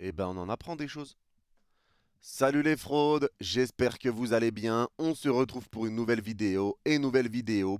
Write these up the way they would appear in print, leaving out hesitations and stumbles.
Eh ben, on en apprend des choses. Salut les fraudes, j'espère que vous allez bien. On se retrouve pour une nouvelle vidéo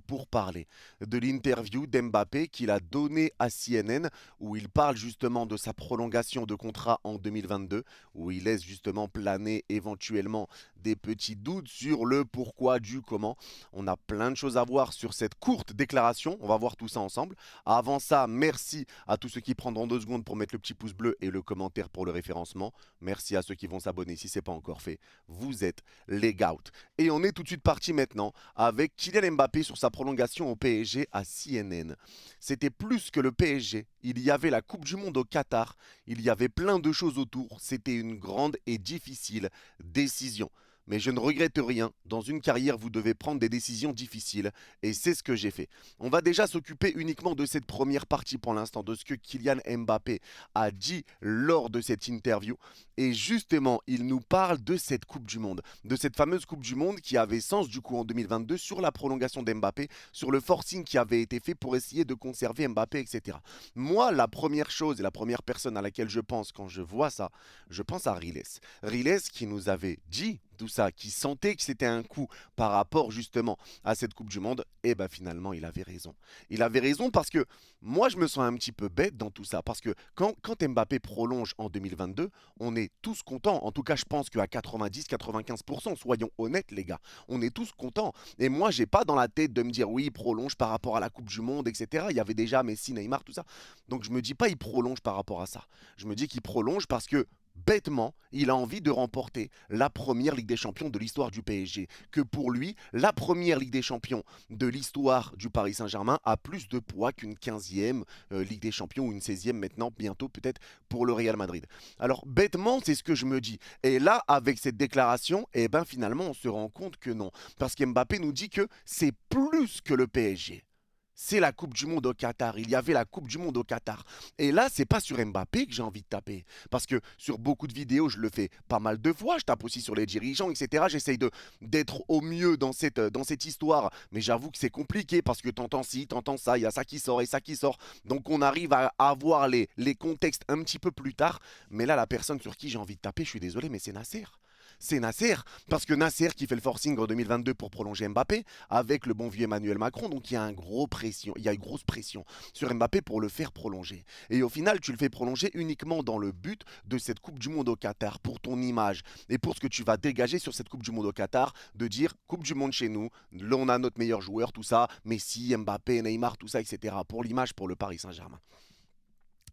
pour parler de l'interview d'Mbappé qu'il a donnée à CNN où il parle justement de sa prolongation de contrat en 2022, où il laisse justement planer éventuellement des petits doutes sur le pourquoi du comment. On a plein de choses à voir sur cette courte déclaration, on va voir tout ça ensemble. Avant ça, merci à tous ceux qui prendront 2 secondes pour mettre le petit pouce bleu et le commentaire pour le référencement. Merci à ceux qui vont s'abonner si ce n'est pas encore fait. Vous êtes les GOAT. Et on est tout de suite parti maintenant avec Kylian Mbappé sur sa prolongation au PSG à CNN. C'était plus que le PSG. Il y avait la Coupe du Monde au Qatar. Il y avait plein de choses autour. C'était une grande et difficile décision. Mais je ne regrette rien. Dans une carrière, vous devez prendre des décisions difficiles. Et c'est ce que j'ai fait. On va déjà s'occuper uniquement de cette première partie pour l'instant, de ce que Kylian Mbappé a dit lors de cette interview. Et justement, il nous parle de cette Coupe du Monde, de cette fameuse Coupe du Monde qui avait sens du coup en 2022 sur la prolongation d'Mbappé, sur le forcing qui avait été fait pour essayer de conserver Mbappé, etc. Moi, la première chose et la première personne à laquelle je pense quand je vois ça, je pense à Riles. Riles qui nous avait dit tout ça, qui sentait que c'était un coup par rapport justement à cette Coupe du Monde, et ben finalement il avait raison. Il avait raison parce que moi je me sens un petit peu bête dans tout ça, parce que quand Mbappé prolonge en 2022, on est tous contents. En tout cas je pense qu'à 90-95%, soyons honnêtes les gars, on est tous contents. Et moi j'ai pas dans la tête de me dire oui il prolonge par rapport à la Coupe du Monde, etc. Il y avait déjà Messi, Neymar, tout ça. Donc je me dis pas il prolonge par rapport à ça. Je me dis qu'il prolonge parce que bêtement, il a envie de remporter la première Ligue des Champions de l'histoire du PSG. Que pour lui, la première Ligue des Champions de l'histoire du Paris Saint-Germain a plus de poids qu'une 15e Ligue des Champions ou une 16e maintenant, bientôt peut-être pour le Real Madrid. Alors bêtement, c'est ce que je me dis. Et là, avec cette déclaration, eh ben finalement, on se rend compte que non. Parce qu'Mbappé nous dit que c'est plus que le PSG. C'est la Coupe du Monde au Qatar. Il y avait la Coupe du Monde au Qatar. Et là, c'est pas sur Mbappé que j'ai envie de taper. Parce que sur beaucoup de vidéos, je le fais pas mal de fois. Je tape aussi sur les dirigeants, etc. J'essaye d'être au mieux dans cette histoire. Mais j'avoue que c'est compliqué parce que t'entends ci, t'entends ça, il y a ça qui sort et ça qui sort. Donc on arrive à avoir les contextes un petit peu plus tard. Mais là, la personne sur qui j'ai envie de taper, je suis désolé, mais c'est Nasser. C'est Nasser, parce que Nasser qui fait le forcing en 2022 pour prolonger Mbappé avec le bon vieux Emmanuel Macron, donc il y a une grosse pression sur Mbappé pour le faire prolonger. Et au final, tu le fais prolonger uniquement dans le but de cette Coupe du Monde au Qatar, pour ton image et pour ce que tu vas dégager sur cette Coupe du Monde au Qatar, de dire Coupe du Monde chez nous, là on a notre meilleur joueur, tout ça, Messi, Mbappé, Neymar, tout ça, etc. Pour l'image, pour le Paris Saint-Germain.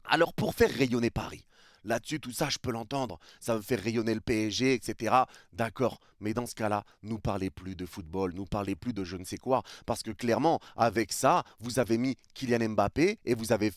Alors pour faire rayonner Paris, là-dessus, tout ça, je peux l'entendre. Ça veut faire rayonner le PSG, etc. D'accord. Mais dans ce cas-là, nous parlez plus de football, nous parlez plus de je ne sais quoi. Parce que clairement, avec ça, vous avez mis Kylian Mbappé et vous avez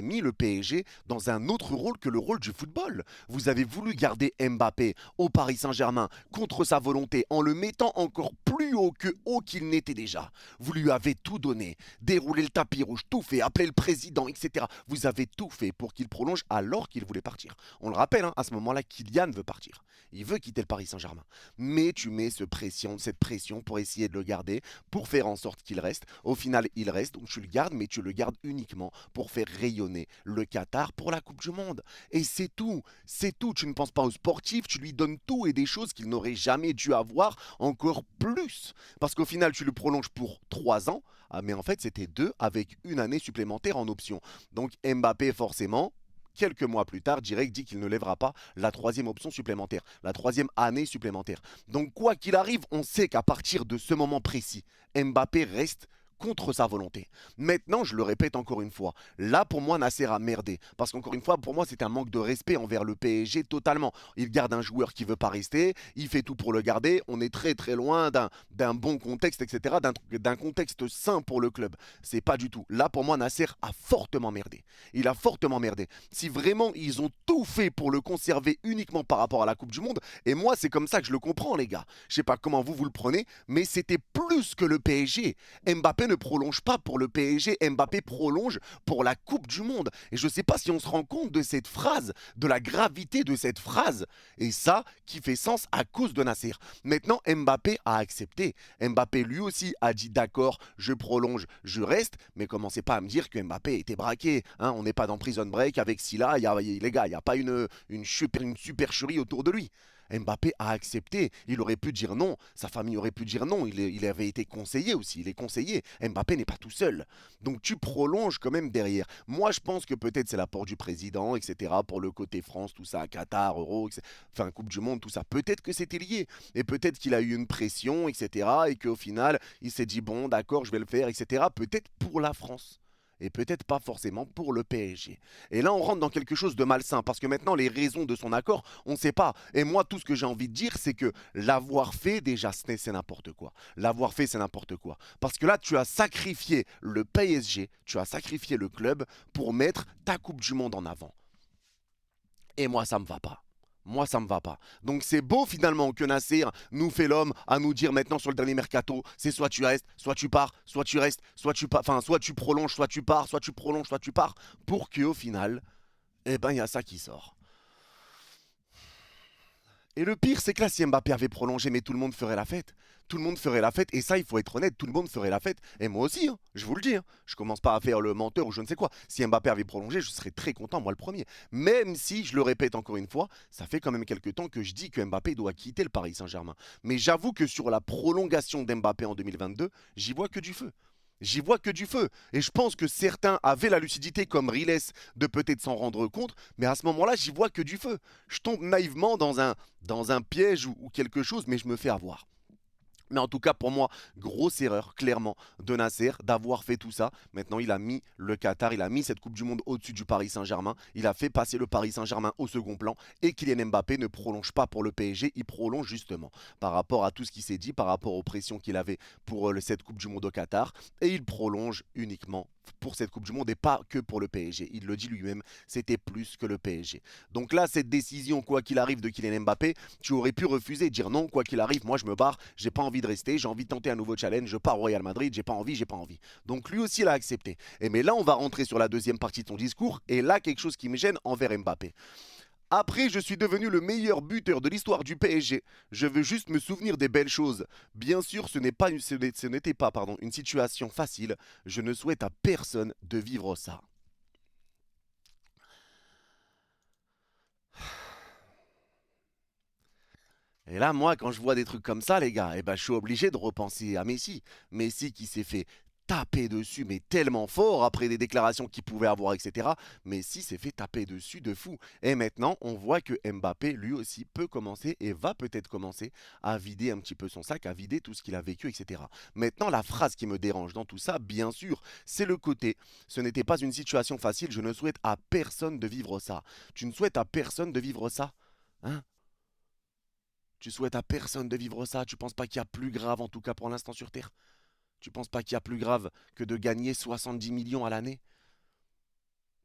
mis le PSG dans un autre rôle que le rôle du football. Vous avez voulu garder Mbappé au Paris Saint-Germain contre sa volonté en le mettant encore plus haut qu'il n'était déjà. Vous lui avez tout donné, déroulé le tapis rouge, tout fait, appelé le président, etc. Vous avez tout fait pour qu'il prolonge alors qu'il voulait partir. On le rappelle, hein, à ce moment-là, Kylian veut partir. Il veut quitter le Paris Saint-Germain. Mais tu mets cette pression pour essayer de le garder, pour faire en sorte qu'il reste. Au final, il reste, donc tu le gardes, mais tu le gardes uniquement pour faire rayonner le Qatar pour la Coupe du Monde. Et c'est tout, c'est tout. Tu ne penses pas aux sportifs, tu lui donnes tout et des choses qu'il n'aurait jamais dû avoir encore plus. Parce qu'au final, tu le prolonges pour 3 ans, mais en fait, c'était 2 avec une année supplémentaire en option. Donc Mbappé, forcément, quelques mois plus tard, direct dit qu'il ne lèvera pas la troisième option supplémentaire, la troisième année supplémentaire. Donc quoi qu'il arrive, on sait qu'à partir de ce moment précis, Mbappé reste contre sa volonté. Maintenant, je le répète encore une fois, là pour moi Nasser a merdé. Parce qu'encore une fois, pour moi c'est un manque de respect envers le PSG totalement. Il garde un joueur qui ne veut pas rester, il fait tout pour le garder, on est très très loin d'un bon contexte, etc., d'un contexte sain pour le club. C'est pas du tout. Là pour moi Nasser a fortement merdé. Il a fortement merdé. Si vraiment ils ont tout fait pour le conserver uniquement par rapport à la Coupe du Monde, et moi c'est comme ça que je le comprends les gars. Je sais pas comment vous le prenez, mais c'était plus que le PSG. Mbappé ne ne prolonge pas pour le PSG, Mbappé prolonge pour la Coupe du Monde. Et je ne sais pas si on se rend compte de cette phrase, de la gravité de cette phrase. Et ça qui fait sens à cause de Nasser. Maintenant, Mbappé a accepté. Mbappé lui aussi a dit d'accord, je prolonge, je reste. Mais commencez pas à me dire que Mbappé était braqué. Hein, on n'est pas dans Prison Break avec Silla. Les gars, il n'y a pas une supercherie autour de lui. Mbappé a accepté. Il aurait pu dire non. Sa famille aurait pu dire non. Il avait été conseillé aussi. Il est conseillé. Mbappé n'est pas tout seul. Donc tu prolonges quand même derrière. Moi, je pense que peut-être c'est l'apport du président, etc. Pour le côté France, tout ça, Qatar, Euro, etc. Enfin, Coupe du Monde, tout ça. Peut-être que c'était lié. Et peut-être qu'il a eu une pression, etc. Et qu'au final, il s'est dit bon, d'accord, je vais le faire, etc. Peut-être pour la France et peut-être pas forcément pour le PSG. Et là, on rentre dans quelque chose de malsain, parce que maintenant, les raisons de son accord, on ne sait pas. Et moi, tout ce que j'ai envie de dire, c'est que l'avoir fait, déjà, c'est n'importe quoi. L'avoir fait, c'est n'importe quoi. Parce que là, tu as sacrifié le PSG, tu as sacrifié le club pour mettre ta Coupe du Monde en avant. Et moi, ça me va pas. Moi, ça me va pas. Donc, c'est beau finalement que Nasser nous fait l'homme à nous dire maintenant sur le dernier mercato, c'est soit tu restes, soit tu pars, soit tu restes, soit tu pars, enfin, soit tu prolonges, soit tu pars, soit tu prolonges, soit tu pars, pour qu'au final, eh ben, il y a ça qui sort. Et le pire, c'est que là, si Mbappé avait prolongé, mais tout le monde ferait la fête. Tout le monde ferait la fête. Et ça, il faut être honnête, tout le monde ferait la fête. Et moi aussi, hein, je vous le dis. Hein. Je commence pas à faire le menteur ou je ne sais quoi. Si Mbappé avait prolongé, je serais très content, moi le premier. Même si, je le répète encore une fois, ça fait quand même quelques temps que je dis que Mbappé doit quitter le Paris Saint-Germain. Mais j'avoue que sur la prolongation d'Mbappé en 2022, j'y vois que du feu. J'y vois que du feu. Et je pense que certains avaient la lucidité, comme Riles, de peut-être s'en rendre compte. Mais à ce moment-là, j'y vois que du feu. Je tombe naïvement dans un piège ou quelque chose, mais je me fais avoir. Mais en tout cas, pour moi, grosse erreur, clairement, de Nasser d'avoir fait tout ça. Maintenant, il a mis le Qatar, il a mis cette Coupe du Monde au-dessus du Paris Saint-Germain. Il a fait passer le Paris Saint-Germain au second plan. Et Kylian Mbappé ne prolonge pas pour le PSG, il prolonge justement par rapport à tout ce qui s'est dit, par rapport aux pressions qu'il avait pour cette Coupe du Monde au Qatar. Et il prolonge uniquement pour cette Coupe du Monde et pas que pour le PSG. Il le dit lui-même, c'était plus que le PSG. Donc là, cette décision, quoi qu'il arrive, de Kylian Mbappé, tu aurais pu refuser, dire non, quoi qu'il arrive, moi je me barre, j'ai pas envie de rester, j'ai envie de tenter un nouveau challenge, je pars au Real Madrid, j'ai pas envie, j'ai pas envie. Donc lui aussi, il a accepté. Et mais là, on va rentrer sur la deuxième partie de ton discours, et là, quelque chose qui me gêne envers Mbappé. Après, je suis devenu le meilleur buteur de l'histoire du PSG. Je veux juste me souvenir des belles choses. Bien sûr, ce n'était pas une situation facile. Je ne souhaite à personne de vivre ça. Et là, moi, quand je vois des trucs comme ça, les gars, eh ben, je suis obligé de repenser à Messi. Messi qui s'est fait taper dessus, mais tellement fort après des déclarations qu'il pouvait avoir, etc. Messi s'est fait taper dessus de fou. Et maintenant, on voit que Mbappé, lui aussi, peut commencer et va peut-être commencer à vider un petit peu son sac, à vider tout ce qu'il a vécu, etc. Maintenant, la phrase qui me dérange dans tout ça, bien sûr, c'est le côté. Ce n'était pas une situation facile, je ne souhaite à personne de vivre ça. Tu ne souhaites à personne de vivre ça? Hein? Tu souhaites à personne de vivre ça? Tu penses pas qu'il y a plus grave, en tout cas pour l'instant sur Terre? Tu penses pas qu'il y a plus grave que de gagner 70 millions à l'année?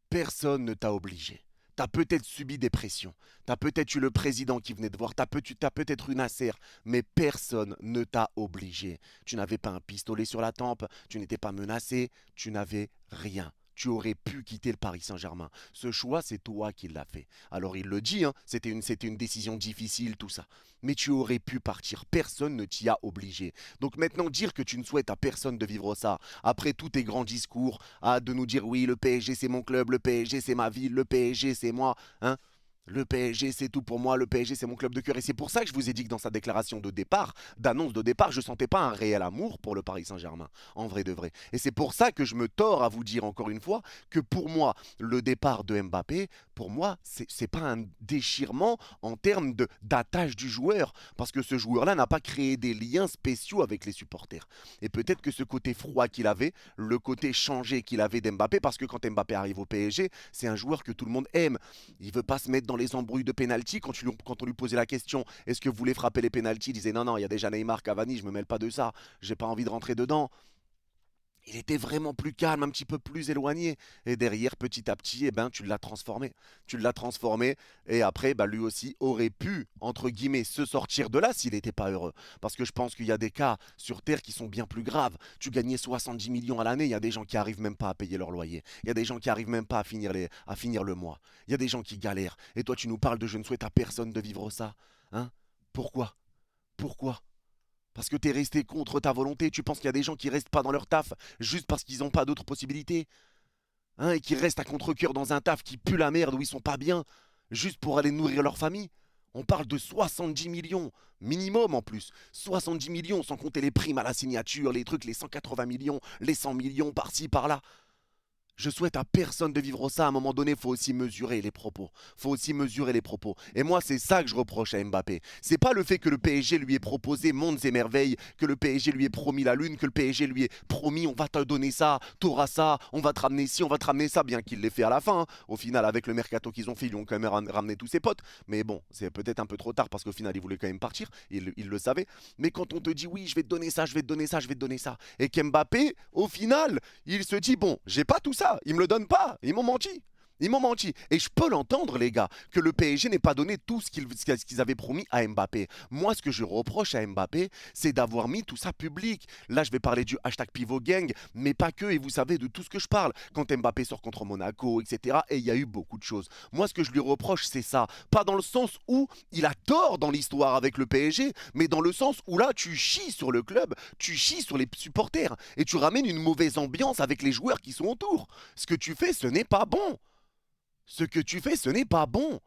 Personne ne t'a obligé. T'as peut-être subi des pressions. T'as peut-être eu le président qui venait te voir. T'as peut-être eu Nasser. Mais personne ne t'a obligé. Tu n'avais pas un pistolet sur la tempe. Tu n'étais pas menacé. Tu n'avais rien. Tu aurais pu quitter le Paris Saint-Germain. Ce choix, c'est toi qui l'as fait. Alors il le dit, hein, c'était une décision difficile, tout ça. Mais tu aurais pu partir. Personne ne t'y a obligé. Donc maintenant, dire que tu ne souhaites à personne de vivre ça, après tous tes grands discours, de nous dire oui, le PSG c'est mon club, le PSG c'est ma ville, le PSG c'est moi, hein, le PSG, c'est tout pour moi. Le PSG, c'est mon club de cœur. Et c'est pour ça que je vous ai dit que dans sa déclaration de départ, d'annonce de départ, je ne sentais pas un réel amour pour le Paris Saint-Germain, en vrai de vrai. Et c'est pour ça que je me tords à vous dire encore une fois que pour moi, le départ de Mbappé, pour moi, c'est pas un déchirement en termes d'attache du joueur. Parce que ce joueur-là n'a pas créé des liens spéciaux avec les supporters. Et peut-être que ce côté froid qu'il avait, le côté changé qu'il avait d'Mbappé, parce que quand Mbappé arrive au PSG, c'est un joueur que tout le monde aime. Il ne veut pas se mettre dans les embrouilles de pénalty. Quand on lui posait la question, est-ce que vous voulez frapper les pénaltys, il disait non, non, il y a déjà Neymar, Cavani, je me mêle pas de ça, j'ai pas envie de rentrer dedans. Il était vraiment plus calme, un petit peu plus éloigné. Et derrière, petit à petit, eh ben, tu l'as transformé. Tu l'as transformé. Et après, bah, lui aussi aurait pu, entre guillemets, se sortir de là s'il n'était pas heureux. Parce que je pense qu'il y a des cas sur Terre qui sont bien plus graves. Tu gagnais 70 millions à l'année, il y a des gens qui arrivent même pas à payer leur loyer. Il y a des gens qui arrivent même pas à finir le mois. Il y a des gens qui galèrent. Et toi, tu nous parles de je ne souhaite à personne de vivre ça. Hein? Pourquoi? Pourquoi? Parce que t'es resté contre ta volonté. Tu penses qu'il y a des gens qui restent pas dans leur taf juste parce qu'ils n'ont pas d'autres possibilités, hein, et qui restent à contre-cœur dans un taf qui pue la merde où ils sont pas bien, juste pour aller nourrir leur famille. On parle de 70 millions, minimum en plus. 70 millions sans compter les primes à la signature, les trucs, les 180 millions, les 100 millions par-ci, par-là. Je souhaite à personne de vivre ça. À un moment donné, il faut aussi mesurer les propos. Faut aussi mesurer les propos. Et moi, c'est ça que je reproche à Mbappé. C'est pas le fait que le PSG lui ait proposé mondes et merveilles, que le PSG lui ait promis la lune, que le PSG lui ait promis on va te donner ça, t'auras ça, on va te ramener ci, on va te ramener ça, bien qu'il l'ait fait à la fin, hein. Au final, avec le mercato qu'ils ont fait, ils lui ont quand même ramené tous ses potes. Mais bon, c'est peut-être un peu trop tard parce qu'au final, il voulait quand même partir. Il le savait. Mais quand on te dit oui, je vais te donner ça, je vais te donner ça, je vais te donner ça, et qu'Mbappé, au final, il se dit bon, j'ai pas tout ça, ils me le donnent pas, ils m'ont menti. Ils m'ont menti. Et je peux l'entendre, les gars, que le PSG n'ait pas donné tout ce qu'ils avaient promis à Mbappé. Moi, ce que je reproche à Mbappé, c'est d'avoir mis tout ça public. Là, je vais parler du hashtag Pivot Gang, mais pas que, et vous savez de tout ce que je parle. Quand Mbappé sort contre Monaco, etc., et il y a eu beaucoup de choses. Moi, ce que je lui reproche, c'est ça. Pas dans le sens où il a tort dans l'histoire avec le PSG, mais dans le sens où là, tu chies sur le club, tu chies sur les supporters, et tu ramènes une mauvaise ambiance avec les joueurs qui sont autour. Ce que tu fais, ce n'est pas bon. Ce que tu fais, ce n'est pas bon.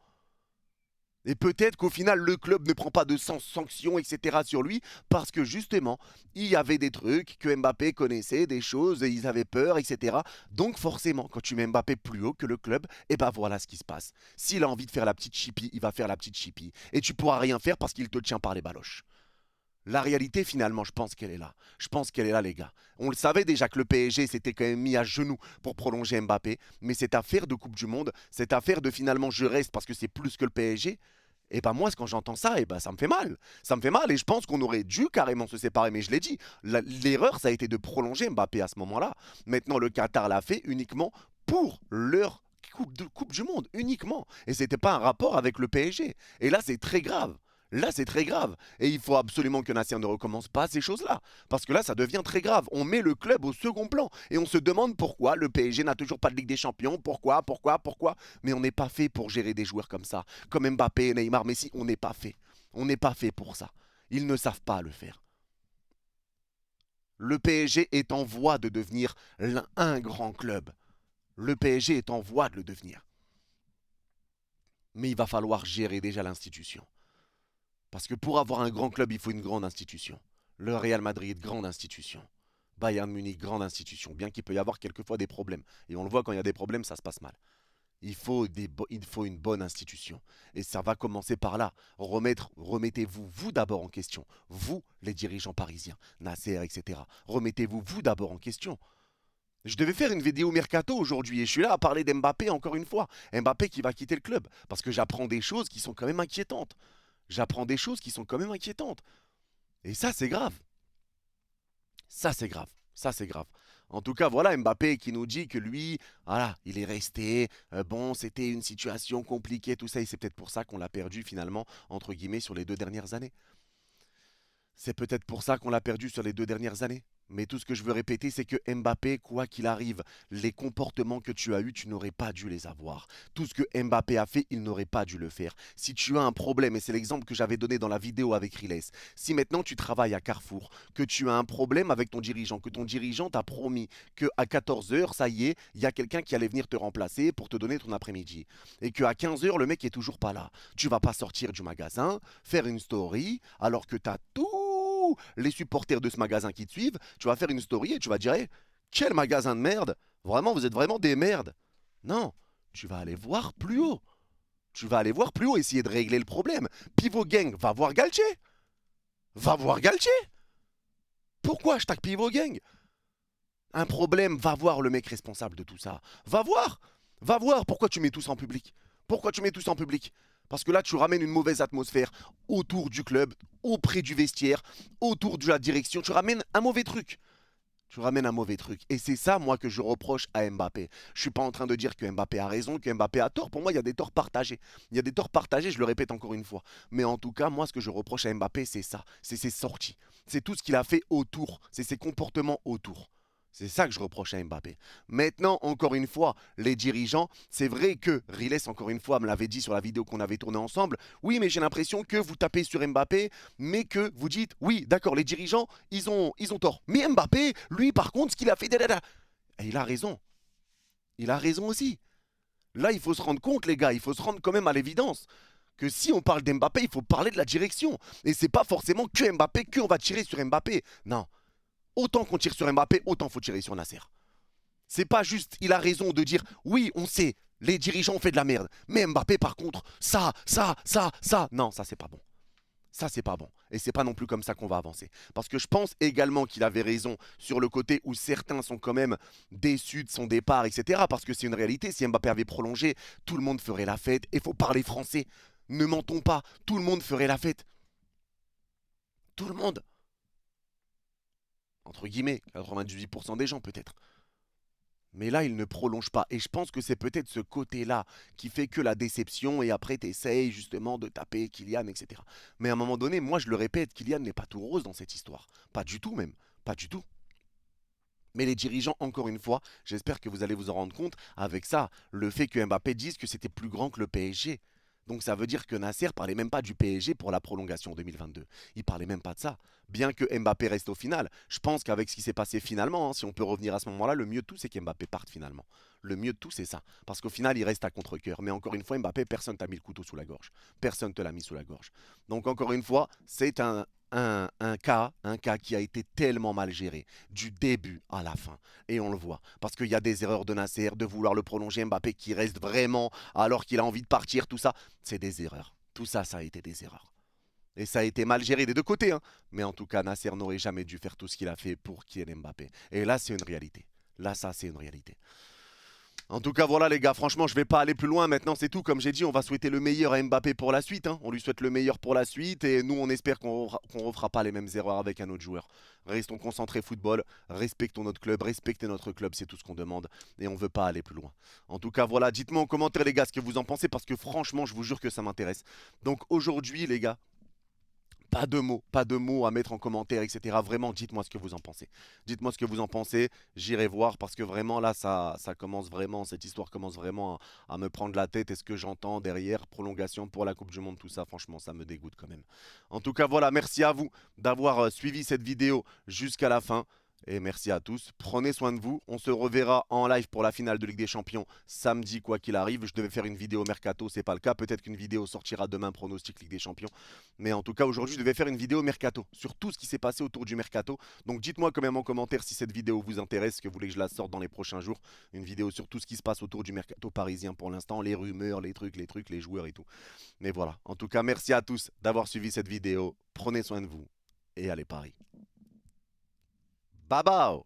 Et peut-être qu'au final, le club ne prend pas de sanctions, etc. sur lui, parce que justement, il y avait des trucs que Mbappé connaissait, des choses, et ils avaient peur, etc. Donc forcément, quand tu mets Mbappé plus haut que le club, et ben voilà ce qui se passe. S'il a envie de faire la petite chipie, il va faire la petite chipie. Et tu pourras rien faire parce qu'il te tient par les baloches. La réalité, finalement, je pense qu'elle est là. Je pense qu'elle est là, les gars. On le savait déjà que le PSG s'était quand même mis à genoux pour prolonger Mbappé, mais cette affaire de Coupe du Monde, cette affaire de finalement je reste parce que c'est plus que le PSG, et ben moi, quand j'entends ça, et ben ça me fait mal. Ça me fait mal et je pense qu'on aurait dû carrément se séparer, mais je l'ai dit. L'erreur, ça a été de prolonger Mbappé à ce moment-là. Maintenant, le Qatar l'a fait uniquement pour leur coupe du Monde, uniquement. Et c'était pas un rapport avec le PSG. Et là, c'est très grave. Là, c'est très grave. Et il faut absolument que Nasser ne recommence pas ces choses-là. Parce que là, ça devient très grave. On met le club au second plan. Et on se demande pourquoi le PSG n'a toujours pas de Ligue des Champions. Pourquoi. Mais on n'est pas fait pour gérer des joueurs comme ça. Comme Mbappé, Neymar, Messi, on n'est pas fait. On n'est pas fait pour ça. Ils ne savent pas le faire. Le PSG est en voie de devenir un grand club. Le PSG est en voie de le devenir. Mais il va falloir gérer déjà l'institution. Parce que pour avoir un grand club, il faut une grande institution. Le Real Madrid, grande institution. Bayern Munich, grande institution. Bien qu'il peut y avoir quelquefois des problèmes. Et on le voit quand il y a des problèmes, ça se passe mal. Il faut une bonne institution. Et ça va commencer par là. Remettez-vous, vous d'abord en question. Vous, les dirigeants parisiens, Nasser, etc. Remettez-vous, vous d'abord en question. Je devais faire une vidéo mercato aujourd'hui et je suis là à parler d'Mbappé encore une fois. Mbappé qui va quitter le club. Parce que j'apprends des choses qui sont quand même inquiétantes. J'apprends des choses qui sont quand même inquiétantes. Et ça, c'est grave. Ça, c'est grave. Ça, c'est grave. En tout cas, voilà Mbappé qui nous dit que lui, voilà, il est resté. Bon, c'était une situation compliquée, tout ça. Et c'est peut-être pour ça qu'on l'a perdu finalement, entre guillemets, sur les 2 dernières années. C'est peut-être pour ça qu'on l'a perdu sur les 2 dernières années. Mais tout ce que je veux répéter, c'est que Mbappé, quoi qu'il arrive, les comportements que tu as eus, tu n'aurais pas dû les avoir. Tout ce que Mbappé a fait, il n'aurait pas dû le faire. Si tu as un problème, et c'est l'exemple que j'avais donné dans la vidéo avec Riles, si maintenant tu travailles à Carrefour, que tu as un problème avec ton dirigeant, que ton dirigeant t'a promis qu'à 14 heures, ça y est, il y a quelqu'un qui allait venir te remplacer pour te donner ton après-midi, et qu'à 15 heures, le mec est toujours pas là, tu vas pas sortir du magasin, faire une story, alors que tu as tout les supporters de ce magasin qui te suivent, tu vas faire une story et tu vas dire hey, quel magasin de merde. Vraiment, vous êtes vraiment des merdes. Non, tu vas aller voir plus haut. Tu vas aller voir plus haut, essayer de régler le problème. Pivot Gang, va voir Galtier. Va voir Galtier. Pourquoi hashtag Pivot Gang? Un problème, va voir le mec responsable de tout ça. Va voir. Va voir pourquoi tu mets tout ça en public. Pourquoi tu mets tout ça en public? Parce que là, tu ramènes une mauvaise atmosphère autour du club, auprès du vestiaire, autour de la direction. Tu ramènes un mauvais truc. Tu ramènes un mauvais truc. Et c'est ça, moi, que je reproche à Mbappé. Je suis pas en train de dire que Mbappé a raison, que Mbappé a tort. Pour moi, il y a des torts partagés. Il y a des torts partagés, je le répète encore une fois. Mais en tout cas, moi, ce que je reproche à Mbappé, c'est ça. C'est ses sorties. C'est tout ce qu'il a fait autour. C'est ses comportements autour. C'est ça que je reproche à Mbappé. Maintenant, encore une fois, les dirigeants, c'est vrai que Riles, encore une fois, me l'avait dit sur la vidéo qu'on avait tournée ensemble. Oui, mais j'ai l'impression que vous tapez sur Mbappé, mais que vous dites, oui, d'accord, les dirigeants, ils ont tort. Mais Mbappé, lui, par contre, ce qu'il a fait, et il a raison. Il a raison aussi. Là, il faut se rendre compte, les gars, il faut se rendre quand même à l'évidence que si on parle d'Mbappé, il faut parler de la direction. Et c'est pas forcément que Mbappé, qu'on va tirer sur Mbappé. Non. Autant qu'on tire sur Mbappé, autant faut tirer sur Nasser. C'est pas juste, il a raison de dire, oui, on sait, les dirigeants ont fait de la merde. Mais Mbappé, par contre, ça. Non, ça, c'est pas bon. Ça, c'est pas bon. Et c'est pas non plus comme ça qu'on va avancer. Parce que je pense également qu'il avait raison sur le côté où certains sont quand même déçus de son départ, etc. Parce que c'est une réalité. Si Mbappé avait prolongé, tout le monde ferait la fête. Et faut parler français. Ne mentons pas. Tout le monde ferait la fête. Tout le monde. Entre guillemets, 98% des gens peut-être. Mais là, il ne prolonge pas. Et je pense que c'est peut-être ce côté-là qui fait que la déception. Et après, tu essayes justement de taper Kylian, etc. Mais à un moment donné, moi, je le répète, Kylian n'est pas tout rose dans cette histoire. Pas du tout même. Pas du tout. Mais les dirigeants, encore une fois, j'espère que vous allez vous en rendre compte avec ça. Le fait que Mbappé dise que c'était plus grand que le PSG. Donc ça veut dire que Nasser parlait même pas du PSG pour la prolongation 2022. Il parlait même pas de ça. Bien que Mbappé reste au final, je pense qu'avec ce qui s'est passé finalement, hein, si on peut revenir à ce moment-là, le mieux de tout, c'est qu'Mbappé parte finalement. Le mieux de tout, c'est ça. Parce qu'au final, il reste à contre-cœur. Mais encore une fois, Mbappé, personne t'a mis le couteau sous la gorge. Personne te l'a mis sous la gorge. Donc encore une fois, c'est un cas qui a été tellement mal géré, du début à la fin. Et on le voit. Parce qu'il y a des erreurs de Nasser, de vouloir le prolonger, Mbappé qui reste vraiment alors qu'il a envie de partir, tout ça. C'est des erreurs. Tout ça, ça a été des erreurs. Et ça a été mal géré des deux côtés. Hein. Mais en tout cas, Nasser n'aurait jamais dû faire tout ce qu'il a fait pour Kylian Mbappé. Et là, c'est une réalité. Là, ça, c'est une réalité. En tout cas, voilà les gars, franchement, je vais pas aller plus loin. Maintenant, c'est tout. Comme j'ai dit, on va souhaiter le meilleur à Mbappé pour la suite. Hein. On lui souhaite le meilleur pour la suite. Et nous, on espère qu'on ne refera pas les mêmes erreurs avec un autre joueur. Restons concentrés football, respectons notre club, respectez notre club, c'est tout ce qu'on demande. Et on ne veut pas aller plus loin. En tout cas, voilà, dites-moi en commentaire les gars ce que vous en pensez. Parce que franchement, je vous jure que ça m'intéresse. Donc aujourd'hui, les gars, pas de mots à mettre en commentaire, etc. Vraiment, dites-moi ce que vous en pensez. Dites-moi ce que vous en pensez, j'irai voir parce que vraiment là, ça commence vraiment, cette histoire commence vraiment à me prendre la tête. Et ce que j'entends derrière, prolongation pour la Coupe du Monde, tout ça, franchement, ça me dégoûte quand même. En tout cas, voilà, merci à vous d'avoir suivi cette vidéo jusqu'à la fin. Et merci à tous. Prenez soin de vous. On se reverra en live pour la finale de Ligue des Champions samedi, quoi qu'il arrive. Je devais faire une vidéo mercato, c'est pas le cas. Peut-être qu'une vidéo sortira demain, pronostic Ligue des Champions. Mais en tout cas, aujourd'hui, je devais faire une vidéo mercato sur tout ce qui s'est passé autour du mercato. Donc dites-moi quand même en commentaire si cette vidéo vous intéresse, que vous voulez que je la sorte dans les prochains jours. Une vidéo sur tout ce qui se passe autour du mercato parisien pour l'instant, les rumeurs, les trucs, les joueurs et tout. Mais voilà. En tout cas, merci à tous d'avoir suivi cette vidéo. Prenez soin de vous et allez Paris. Bye bye.